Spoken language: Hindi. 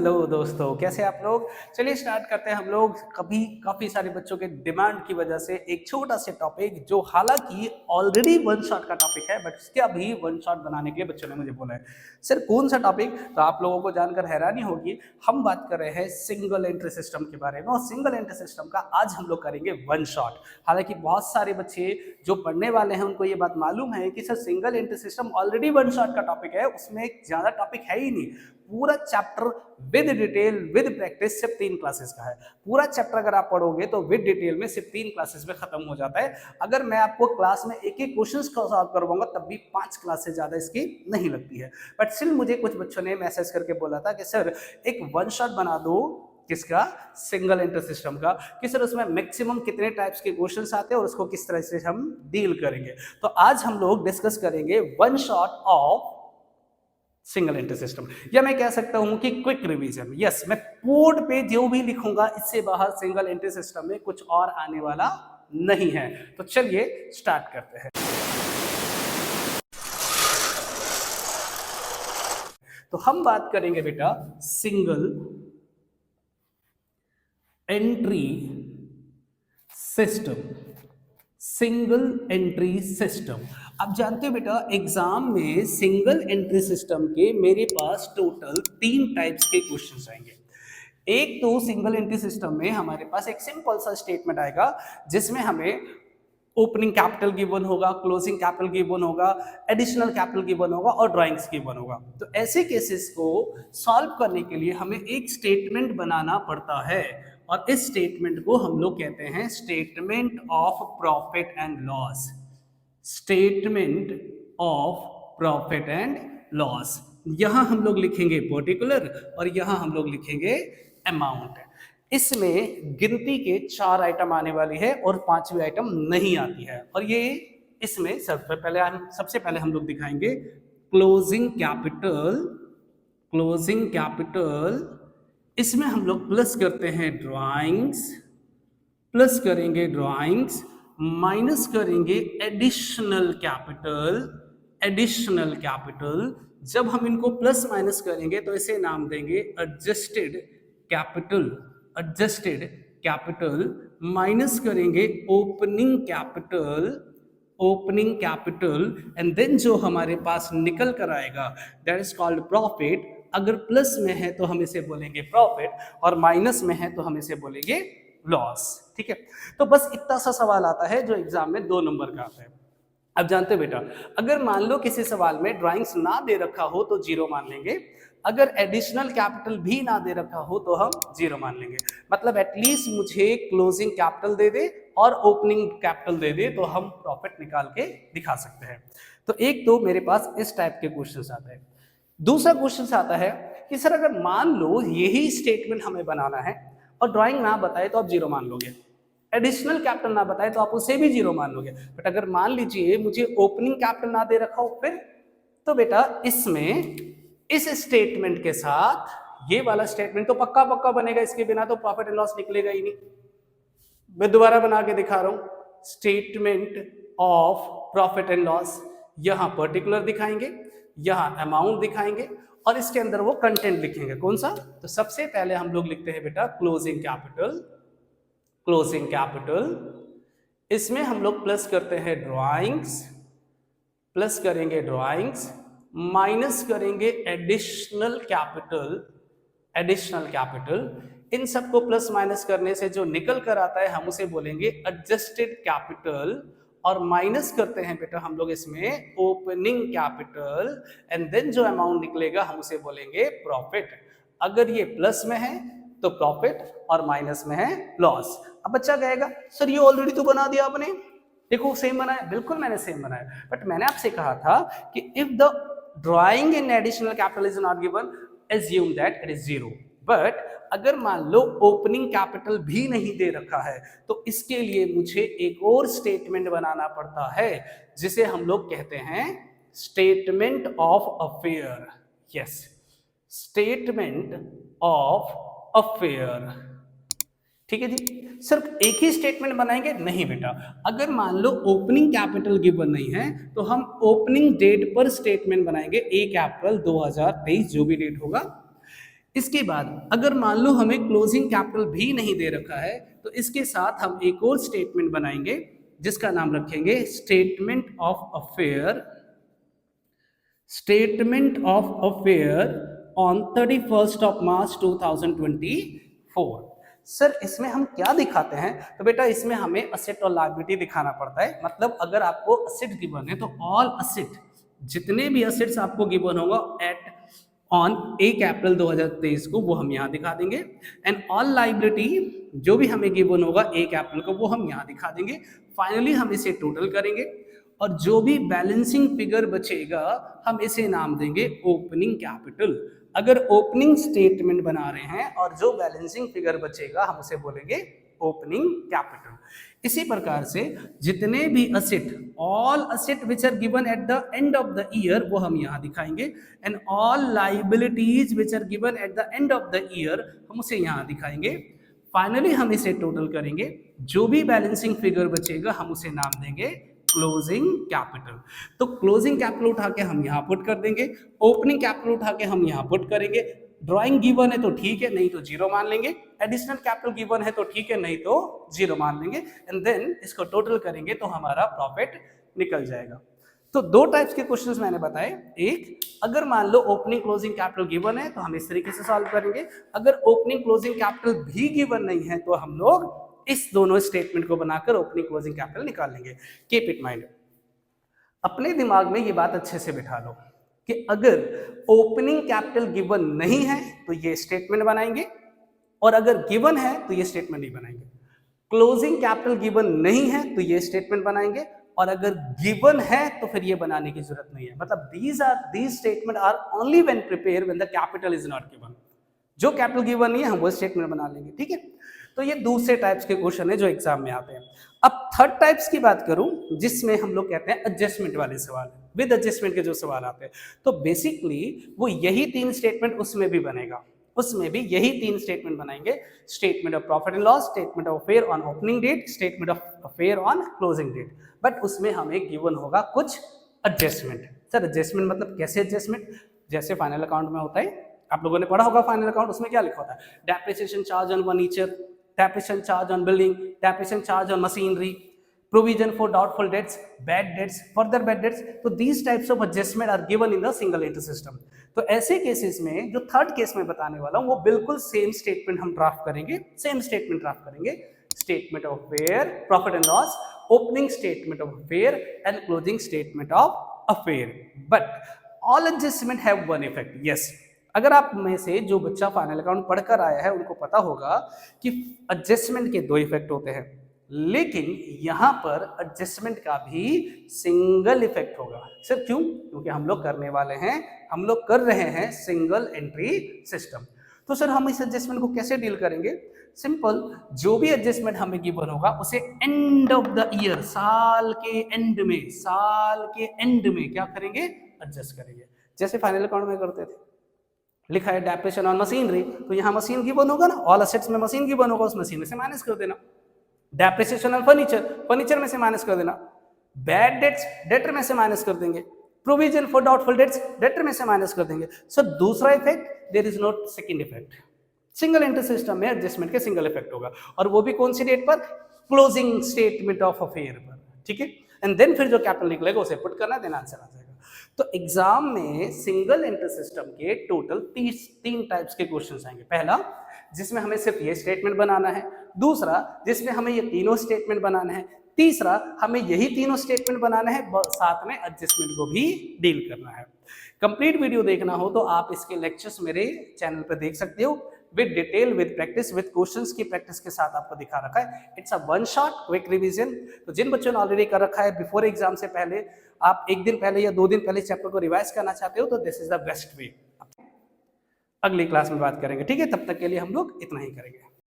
हेलो दोस्तों, कैसे आप लोग। चलिए स्टार्ट करते हैं हम लोग। कभी काफी सारे बच्चों के डिमांड की वजह से एक छोटा सा टॉपिक जो हालांकि ऑलरेडी वन शॉट का टॉपिक है, बट इसके अभी वन शॉट बनाने के लिए बच्चों ने मुझे बोला है। सर कौन सा टॉपिक, तो आप लोगों को जानकर हैरानी होगी। हम बात कर रहे हैं सिंगल एंट्री सिस्टम के बारे में, और सिंगल एंट्री सिस्टम का आज हम लोग करेंगे वन शॉट। हालांकि बहुत सारे बच्चे जो पढ़ने वाले हैं उनको ये बात मालूम है कि sir single entry system already one shot का टॉपिक है, उसमें ज्यादा टॉपिक है ही नहीं। पूरा chapter with detail with practice सिर्फ 3 क्लासेस का है। पूरा चैप्टर अगर आप पढ़ोगे तो विद डिटेल में सिर्फ 3 क्लासेस में खत्म हो जाता है। अगर मैं आपको क्लास में एक एक क्वेश्चंस को सॉल्व करवाऊंगा तब भी 5 क्लास से ज्यादा इसकी नहीं लगती है। बट स्टिल मुझे कुछ बच्चों ने मैसेज करके बोला था कि सर एक वन शॉट बना दो, किसका, सिंगल एंट्री सिस्टम का, कि सर उसमें मैक्सिमम कितने टाइप्स के क्वेश्चंस आते हैं और उसको किस तरह से हम डील करेंगे। तो आज हम लोग डिस्कस करेंगे one shot of single entry system, या मैं कह सकता हूं कि क्विक रिवीजन। यस, मैं बोर्ड पे जो भी लिखूंगा इससे बाहर सिंगल एंट्री सिस्टम में कुछ और आने वाला नहीं है। तो चलिए स्टार्ट करते हैं। तो हम बात करेंगे बेटा single entry system. Single entry system, आप जानते हो बेटा एग्जाम में सिंगल एंट्री सिस्टम के मेरे पास टोटल 3 टाइप्स के क्वेश्चंस आएंगे। एक तो सिंगल एंट्री सिस्टम में हमारे पास एक सिंपल सा स्टेटमेंट आएगा जिसमें हमें ओपनिंग कैपिटल गिवन होगा, क्लोजिंग कैपिटल गिवन होगा, एडिशनल कैपिटल गिवन होगा और ड्राइंग्स गिवन होगा। तो ऐसे केसेस को सॉल्व करने के लिए हमें एक स्टेटमेंट बनाना पड़ता है, और इस स्टेटमेंट को हम लोग कहते हैं statement of profit and loss. Statement of profit and loss, यहां हम लोग लिखेंगे पर्टिकुलर और यहां हम लोग लिखेंगे अमाउंट। इसमें गिनती के 4 आइटम आने वाली है और 5वीं आइटम नहीं आती है। और ये इसमें सबसे पहले हम लोग दिखाएंगे क्लोजिंग कैपिटल। क्लोजिंग कैपिटल, इसमें हम लोग प्लस करते हैं ड्राइंग्स, प्लस करेंगे ड्राइंग्स, माइनस करेंगे एडिशनल कैपिटल। एडिशनल कैपिटल, जब हम इनको प्लस माइनस करेंगे तो इसे नाम देंगे adjusted capital. Adjusted capital, minus करेंगे opening capital. Opening capital, and then जो हमारे पास निकल कर आएगा दैट इज कॉल्ड प्रॉफिट। अगर प्लस में है तो हम इसे बोलेंगे प्रॉफिट, और माइनस में है तो हम इसे बोलेंगे लॉस। ठीक है, तो बस इतना सा सवाल आता है जो एग्जाम में 2 नंबर का आता है। अब जानते हो बेटा, अगर मान लो किसी सवाल में ड्राइंग्स ना दे रखा हो तो 0 मान लेंगे, अगर एडिशनल कैपिटल भी ना दे रखा हो तो हम 0 मान लेंगे। मतलब एटलीस्ट मुझे क्लोजिंग कैपिटल दे दे और ओपनिंग कैपिटल दे दे तो हम प्रॉफिट निकाल के दिखा सकते हैं। तो एक तो मेरे पास इस टाइप के क्वेश्चन आते हैं। दूसरा क्वेश्चन आता है कि सर अगर मान लो यही स्टेटमेंट हमें बनाना है और ड्राइंग ना बताए तो आप 0 मान लोगे, एडिशनल कैपिटल ना बताए तो आप उसे भी 0 मान लोगे। बट अगर मान लीजिए मुझे ओपनिंग कैपिटल ना दे रखा हो फिर, तो बेटा इसमें इस स्टेटमेंट के साथ ये वाला स्टेटमेंट तो पक्का पक्का बनेगा, इसके बिना तो प्रॉफिट एंड लॉस निकलेगा ही नहीं। मैं दोबारा बना के दिखा रहा हूं, statement of profit and loss. यहां पर्टिकुलर दिखाएंगे, यहां अमाउंट दिखाएंगे, और इसके अंदर वो कंटेंट लिखेंगे। कौन सा? तो सबसे पहले हम लोग लिखते हैं बेटा क्लोजिंग कैपिटल। क्लोजिंग कैपिटल, इसमें हम लोग प्लस करते हैं ड्राइंग्स, प्लस करेंगे ड्राइंग्स, माइनस करेंगे एडिशनल कैपिटल। एडिशनल कैपिटल, इन सबको प्लस माइनस करने से जो निकल कर आता है हम उसे बोलेंगे एडजस्टेड कैपिटल, और माइनस करते हैं बेटा हम लोग इसमें ओपनिंग कैपिटल, एंड देन जो अमाउंट निकलेगा हम उसे बोलेंगे प्रॉफिट। अगर ये प्लस में है तो प्रॉफिट और माइनस में है लॉस। अब बच्चा कहेगा सर ये ऑलरेडी तो बना दिया आपने, देखो सेम बनाया। बिल्कुल मैंने सेम बनाया, बट मैंने आपसे कहा था कि if the drawing in additional capital is not given, assume that it is 0। But अगर मान लो ओपनिंग कैपिटल भी नहीं दे रखा है तो इसके लिए मुझे एक और स्टेटमेंट बनाना पड़ता है जिसे हम लोग कहते हैं statement of affair. Yes, statement of affair. ठीक है जी। सिर्फ एक ही स्टेटमेंट बनाएंगे? नहीं बेटा, अगर मान लो ओपनिंग कैपिटल गिवन नहीं है तो हम ओपनिंग डेट पर स्टेटमेंट बनाएंगे, 1 अप्रैल 2023 जो भी डेट होगा। इसके बाद अगर मान लो हमें क्लोजिंग कैपिटल भी नहीं दे रखा है तो इसके साथ हम एक और स्टेटमेंट बनाएंगे जिसका नाम रखेंगे statement of affair, statement of affair on 31st of March 2024। Sir इसमें हम क्या दिखाते हैं? तो बेटा इसमें हमें असेट और लायबिलिटी दिखाना पड़ता है। मतलब अगर आपको असेट गिवन है तो ऑल असेट, जितने भी असेट्स आपको गिवन होगा एट ऑन 1 अप्रैल 2023 को वो हम यहाँ दिखा देंगे, एंड ऑल लायबिलिटी जो भी हमें गिवन होगा 1 अप्रैल को वो हम यहाँ दिखा देंगे। फाइनली हम इसे टोटल करेंगे और जो भी बैलेंसिंग फिगर बचेगा हम इसे नाम देंगे ओपनिंग कैपिटल। अगर ओपनिंग स्टेटमेंट बना रहे हैं और जो बैलेंसिंग फिगर बचेगा हम उसे बोलेंगे ओपनिंग कैपिटल। इसी प्रकार से जितने भी asset, all asset which are given at the end of the year वो हम यहाँ दिखाएंगे, and all liabilities which are given at the end of the year हम उसे यहाँ दिखाएंगे। फाइनली हम इसे टोटल करेंगे, जो भी बैलेंसिंग फिगर बचेगा हम उसे नाम देंगे क्लोजिंग कैपिटल। तो क्लोजिंग कैपिटल उठा के हम यहाँ पुट कर देंगे, ओपनिंग कैपिटल उठा के हम यहाँ पुट करेंगे। ड्राइंग गिवन है तो ठीक है, नहीं तो जीरो मान लेंगे। एडिशनल कैपिटल गिवन है तो ठीक है, नहीं तो जीरो मान लेंगे। एंड देन इसको टोटल करेंगे तो हमारा प्रॉफिट निकल जाएगा। तो दो टाइप्स के क्वेश्चंस मैंने बताए। एक, अगर मान लो ओपनिंग क्लोजिंग कैपिटल गिवन है तो हम इस तरीके से सॉल्व करेंगे। अगर ओपनिंग क्लोजिंग कैपिटल भी गिवन नहीं है तो हम लोग इस दोनों स्टेटमेंट को बनाकर ओपनिंग क्लोजिंग कैपिटल निकाल लेंगे। कीप इट माइंड, अपने दिमाग में ये बात अच्छे से बिठा लो कि अगर ओपनिंग कैपिटल गिवन नहीं है तो ये स्टेटमेंट बनाएंगे, और अगर गिवन है तो ये स्टेटमेंट नहीं बनाएंगे। क्लोजिंग कैपिटल गिवन नहीं है तो ये स्टेटमेंट बनाएंगे, और अगर गिवन है तो फिर ये बनाने की जरूरत नहीं है। मतलब these statement are only when prepare when the capital is not given. जो कैपिटल गिवन नहीं है हम वो स्टेटमेंट बना लेंगे, ठीक है। तो ये दूसरे टाइप्स के क्वेश्चन है जो एग्जाम में आते हैं। अब थर्ड टाइप्स की बात करूं जिसमें हम लोग कहते हैं एडजस्टमेंट वाले सवाल, विद एडजस्टमेंट के जो सवाल आते हैं, तो बेसिकली वो यही 3 स्टेटमेंट उसमें भी बनेगा, उसमें भी यही 3 स्टेटमेंट बनाएंगे। Statement of profit and loss, statement of affair on opening date, statement of affair on closing date. But उसमें हमें गिवन होगा कुछ एडजस्टमेंट। सर एडजस्टमेंट मतलब कैसे एडजस्टमेंट? जैसे फाइनल अकाउंट में होता है, आप लोगों ने पढ़ा होगा फाइनल अकाउंट, उसमें क्या लिखा होता है? Depreciation charge on furniture, depreciation charge on building, depreciation charge on machinery, provision for doubtful debts, bad debts, further bad debts. तो these types of adjustment are given in the single entry system. तो ऐसे केसेस में जो थर्ड केस में बताने वाला हूँ वो बिल्कुल सेम स्टेटमेंट हम ड्राफ्ट करेंगे, सेम स्टेटमेंट ड्राफ्ट करेंगे। Statement of affair, profit and loss, opening statement of affair and closing statement of affair. But all adjustment have one effect. Yes, अगर आप में से जो बच्चा फाइनल अकाउंट पढ़कर आया है उनको पता होगा कि एडजस्टमेंट के 2 इफेक्ट होते हैं, लेकिन यहां पर एडजस्टमेंट का भी सिंगल इफेक्ट होगा। सर क्यों? क्योंकि हम लोग करने वाले हैं, हम लोग कर रहे हैं सिंगल एंट्री सिस्टम। तो सर हम इस एडजस्टमेंट को कैसे डील करेंगे? सिंपल, जो भी एडजस्टमेंट हमें गिवन होगा उसे एंड ऑफ द ईयर, साल के एंड में, साल के एंड में क्या करेंगे? एडजस्ट करेंगे। जैसे फाइनल अकाउंट में करते थे, लिखा है डेप्रिसिएशन ऑन मशीनरी, तो यहाँ मशीन गिवन होगा ना, ऑल असेट्स में मशीन गिवन होगा, उस मशीन में से माइनस कर देना। डेप्रिसिएशन ऑन फर्नीचर, फर्नीचर में से माइनस कर देना। बैड डेट्स, डेटर में से माइनस कर देंगे। Provision for doubtful debts, debtor में से माइनस कर देंगे। सो दूसरा effect, there is not second effect. Single entry system में एडजस्टमेंट के सिंगल इफेक्ट होगा, और वो भी कौन सी डेट पर? क्लोजिंग स्टेटमेंट ऑफ अफेयर पर, ठीक है। एंड देन फिर जो कैपिटल निकलेगा उसे पुट करना, देन आंसर आ जाएगा। तो एग्जाम में सिंगल एंट्री सिस्टम के टोटल 3 टाइप्स के क्वेश्चंस आएंगे। पहला, जिसमें हमें सिर्फ ये स्टेटमेंट बनाना है। दूसरा, जिसमें हमें ये तीनों स्टेटमेंट बनाना है। तीसरा, हमें यही तीनों स्टेटमेंट बनाना है, साथ में एडजस्टमेंट को भी डील करना है। कंप्लीट वीडियो देखना हो तो आप इसके लेक्चर्स मेरे चैनल पर देख सकते हो, with detail, with practice, with questions की प्रैक्टिस के साथ आपको दिखा रखा है। It's a one shot quick revision. तो जिन बच्चों ने ऑलरेडी कर रखा है बिफोर एग्जाम से पहले, आप 1 दिन पहले या 2 दिन पहले चैप्टर को रिवाइज करना चाहते हो तो this is the best way. अगली क्लास में बात करेंगे, ठीक है। तब तक के लिए हम लोग इतना ही करेंगे।